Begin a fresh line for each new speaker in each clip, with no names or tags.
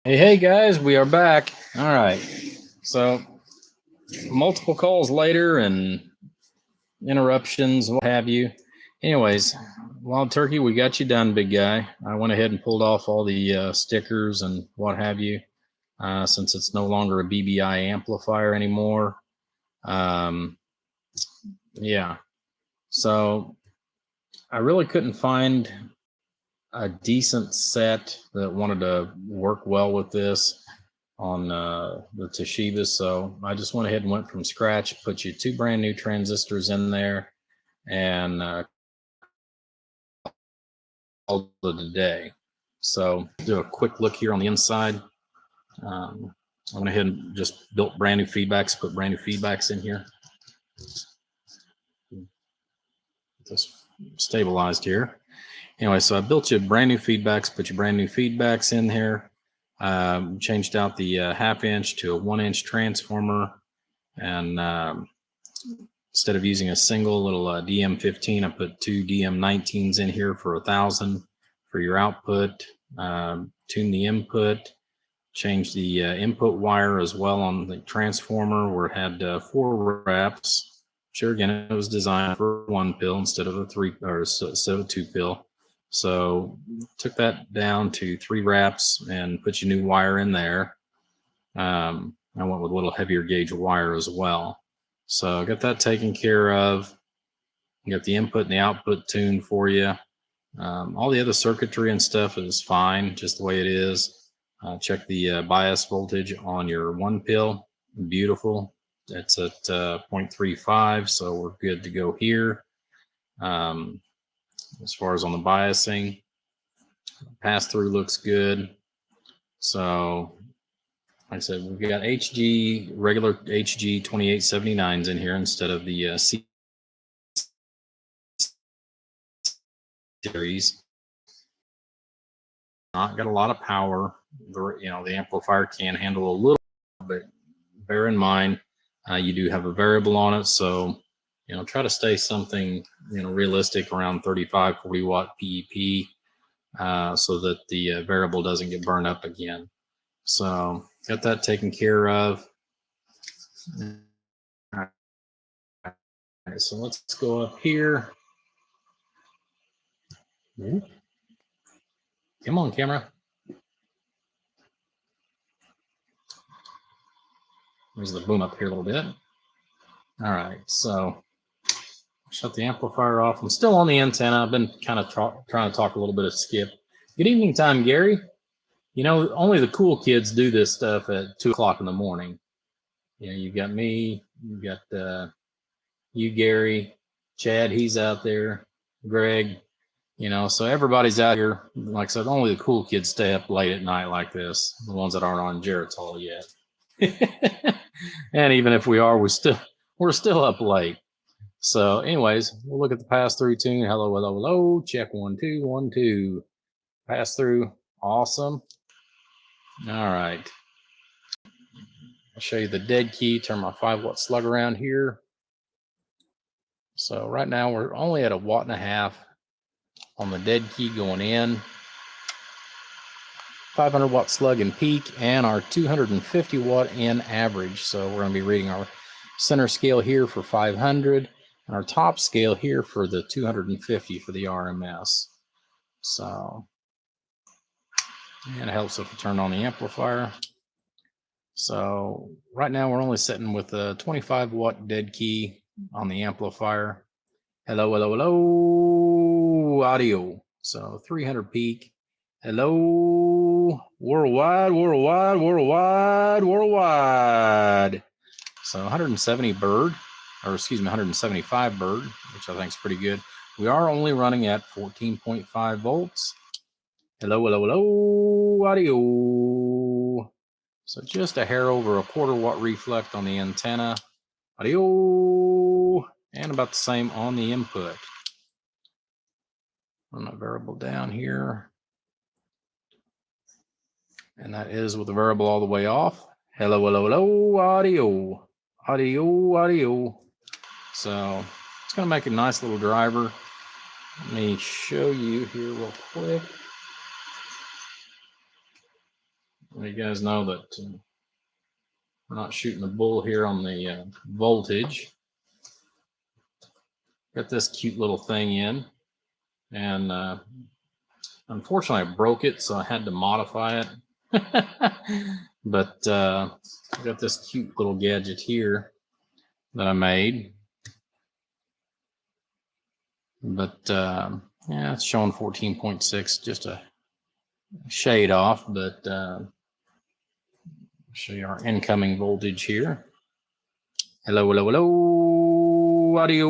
Hey guys, we are back. All right. So, multiple calls later and interruptions, what have you. Anyways, Wild Turkey, we got you done, big guy. I went ahead and pulled off all the stickers and what have you, since it's no longer a BBI amplifier anymore. Yeah. So, I really couldn't find a decent set that wanted to work well with this on the Toshiba. So I just went ahead and went from scratch, put you two brand new transistors in there, and called it a day. So do a quick look here on the inside. I went ahead and just built brand new feedbacks, put brand new feedbacks in here. Just stabilized here. Anyway, so I built you brand new feedbacks, put your brand new feedbacks in here. Changed out the half-inch to a 1-inch transformer, and instead of using a single little DM15, I put two DM19s in here for 1,000 for your output. Tune the input, change the input wire as well on the transformer where it had 4 wraps. Sure, again, it was designed for 1 pill instead of a 3 or instead of a 2 pill. So took that down to 3 wraps and put your new wire in there. I went with a little heavier gauge wire as well. So I got that taken care of. You got the input and the output tuned for you. All the other circuitry and stuff is fine, just the way it is. Check the bias voltage on your 1 pill. Beautiful. It's at 0.35, so we're good to go here. As far as on the biasing, pass through looks good. So like I said, we've got HG, regular HG 2879s in here instead of the C series. Not got a lot of power. The amplifier can handle a little, but bear in mind, you do have a variable on it. So, try to stay something, realistic around 35, 40 watt PEP, so that the variable doesn't get burned up again. So got that taken care of. All right, so let's go up here. Come on, camera. There's the boom up here a little bit. All right, so shut the amplifier off. I'm still on the antenna. I've been kind of trying to talk a little bit of skip. Good evening time, Gary. Only the cool kids do this stuff at 2 o'clock in the morning. You've got me, you've got you, Gary, Chad, he's out there, Greg, so everybody's out here. Like I said, only the cool kids stay up late at night like this, the ones that aren't on Geritol yet. And even if we are, we're still up late. So anyways, we'll look at the pass-through tune. Hello, hello, hello. Check 1 2 1 2. Pass-through, awesome. All right. I'll show you the dead key. Turn my 5-watt slug around here. So right now we're only at 1.5 watts on the dead key going in. 500 watt slug in peak and our 250 watt in average. So we're going to be reading our center scale here for 500 and our top scale here for the 250 for the RMS. So, and it helps if we turn on the amplifier. So right now we're only setting with a 25 watt dead key on the amplifier. Hello, hello, hello, audio. So 300 peak. Hello, worldwide, worldwide, worldwide, worldwide. So 170 bird, or excuse me, 175 bird, which I think is pretty good. We are only running at 14.5 volts. Hello, hello, hello, audio. So just a hair over a 1/4 watt reflect on the antenna. Audio, and about the same on the input. Run my variable down here. And that is with the variable all the way off. Hello, hello, hello, audio, audio, audio. So it's going to make a nice little driver. Let me show you here real quick. You guys know that we're not shooting the bull here on the voltage. Got this cute little thing in, and unfortunately I broke it, so I had to modify it. But I got this cute little gadget here that I made. But yeah, it's showing 14.6, just a shade off, but show you our incoming voltage here. Hello, hello, hello, audio.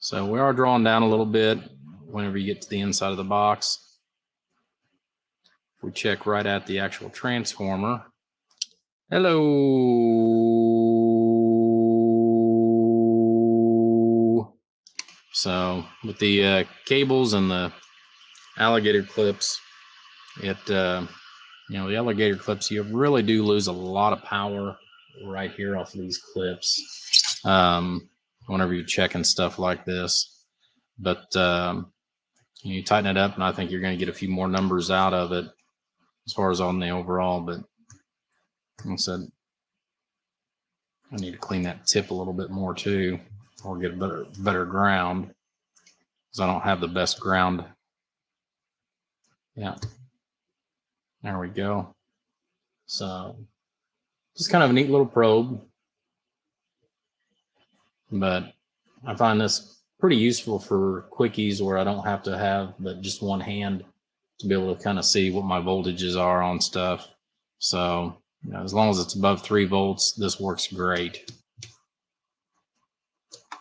So we are drawing down a little bit whenever you get to the inside of the box. If we check right at the actual transformer. Hello. So with the cables and the alligator clips, it you know, the alligator clips, you really do lose a lot of power right here off of these clips whenever you're checking stuff like this. But you tighten it up, and I think you're going to get a few more numbers out of it as far as on the overall. But like I said, I need to clean that tip a little bit more too, or get a better ground, because I don't have the best ground. Yeah, there we go. So just kind of a neat little probe, but I find this pretty useful for quickies where I don't have to have but just one hand to be able to kind of see what my voltages are on stuff. So you know, as long as it's above 3 volts, this works great. I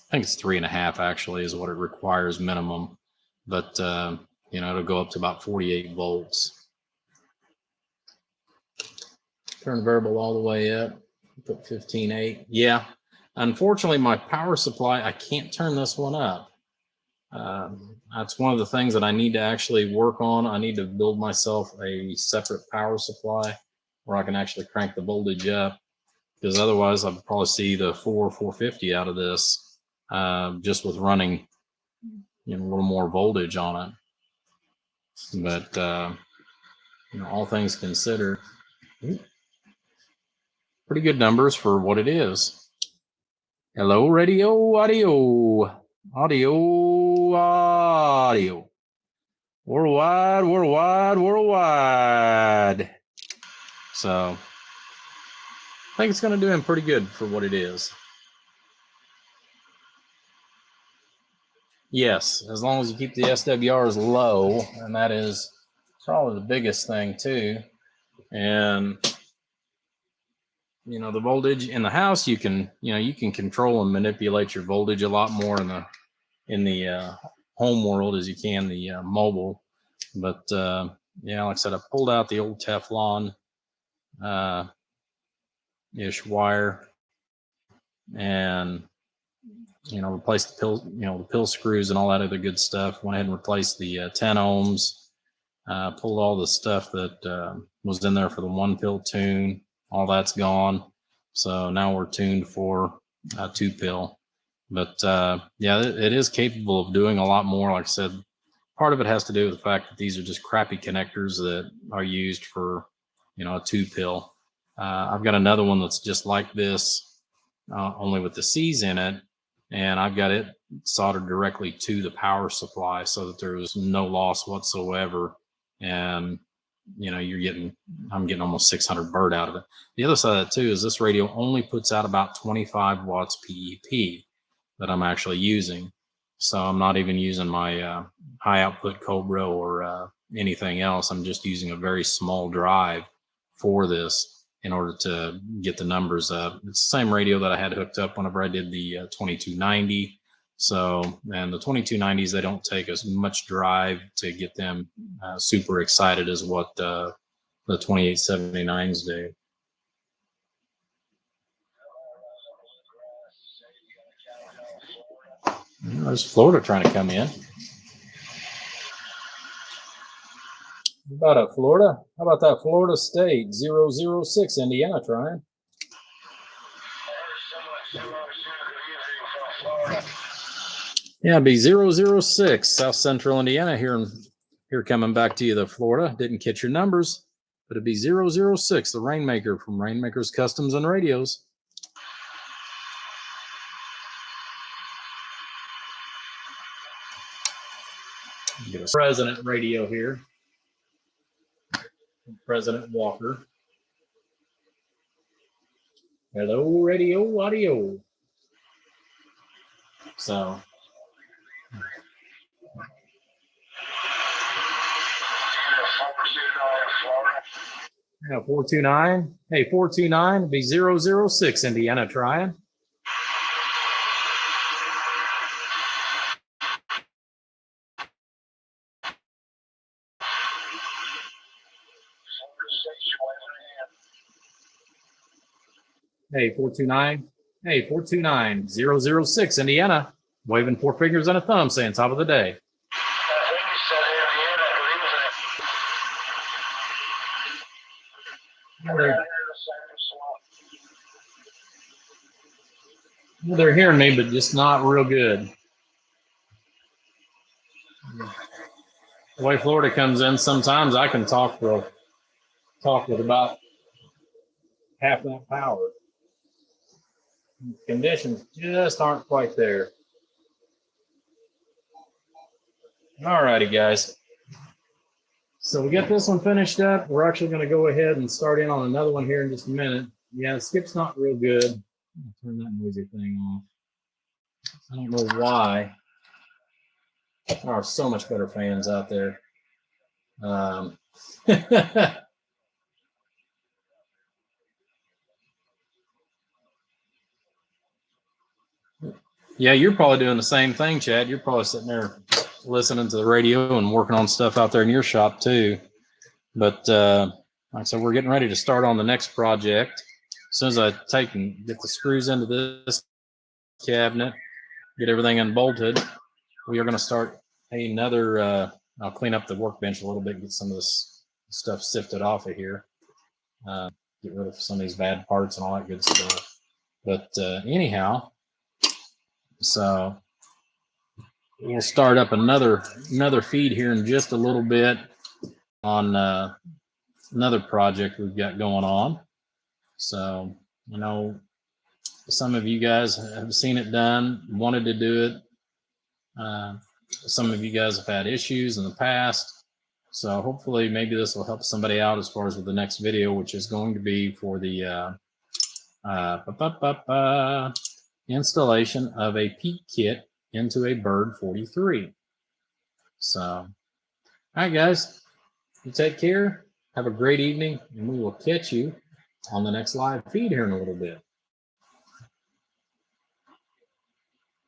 think it's 3.5 actually is what it requires minimum, but you know, it'll go up to about 48 volts. Turn the variable all the way up, put 15.8. Yeah, unfortunately, my power supply, I can't turn this one up. That's one of the things that I need to actually work on. I need to build myself a separate power supply where I can actually crank the voltage up, because otherwise I'll probably see the 450 out of this just with running, you know, a little more voltage on it. But you know, all things considered, pretty good numbers for what it is. Hello, radio, audio, audio, audio. Worldwide, worldwide, worldwide. So I think it's going to do him pretty good for what it is. Yes, as long as you keep the SWRs low, and that is probably the biggest thing too. And you know, the voltage in the house, you can control and manipulate your voltage a lot more in the home world as you can the mobile. But yeah, like I said, I pulled out the old Teflon ish wire, and you know, replaced the pill screws and all that other good stuff. Went ahead and replaced the 10 ohms. Pulled all the stuff that was in there for the 1 pill tune. All that's gone. So now we're tuned for 2 pill. But yeah, it is capable of doing a lot more. Like I said, part of it has to do with the fact that these are just crappy connectors that are used for, you know, a 2 pill. I've got another one that's just like this, only with the C's in it, and I've got it soldered directly to the power supply so that there was no loss whatsoever. And you know, I'm getting almost 600 bird out of it. The other side of that too is this radio only puts out about 25 watts PEP that I'm actually using. So I'm not even using my high output Cobra or anything else. I'm just using a very small drive for this in order to get the numbers up. It's the same radio that I had hooked up whenever I did the 2290. So, and the 2290s, they don't take as much drive to get them super excited as what the 2879s do. There's Florida trying to come in. How about Florida? How about that Florida State 006 Indiana trying? Yeah, it'd be 006 South Central Indiana here in Here coming back to you, the Florida. Didn't catch your numbers, but it'd be 006, the Rainmaker from Rainmaker's Customs and Radios. Get a President radio here. President Walker. Hello, radio, audio. So. Yeah, 429. Hey, 429 would be 006, Indiana trying. Hey, 429. Hey, 429, 006, Indiana. Waving 4 fingers and a thumb saying top of the day. They're hearing me, but just not real good. The way Florida comes in, sometimes I can talk with about half that power. Conditions just aren't quite there. All righty, guys. So we got this one finished up. We're actually going to go ahead and start in on another one here in just a minute. Yeah, the skip's not real good. I'll turn that noisy thing off. I don't know why. There are so much better fans out there. Yeah, you're probably doing the same thing, Chad. You're probably sitting there listening to the radio and working on stuff out there in your shop too. But like I said, we're getting ready to start on the next project. As soon as I take and get the screws into this cabinet, get everything unbolted, we are going to start another. I'll clean up the workbench a little bit, get some of this stuff sifted off of here, get rid of some of these bad parts and all that good stuff. But anyhow, so we'll start up another feed here in just a little bit on another project we've got going on. So, you know, some of you guys have seen it done, wanted to do it. Some of you guys have had issues in the past. So hopefully maybe this will help somebody out as far as with the next video, which is going to be for the installation of a peak kit into a Bird 43. So, all right, guys, you take care. Have a great evening, and we will catch you on the next live feed here in a little bit.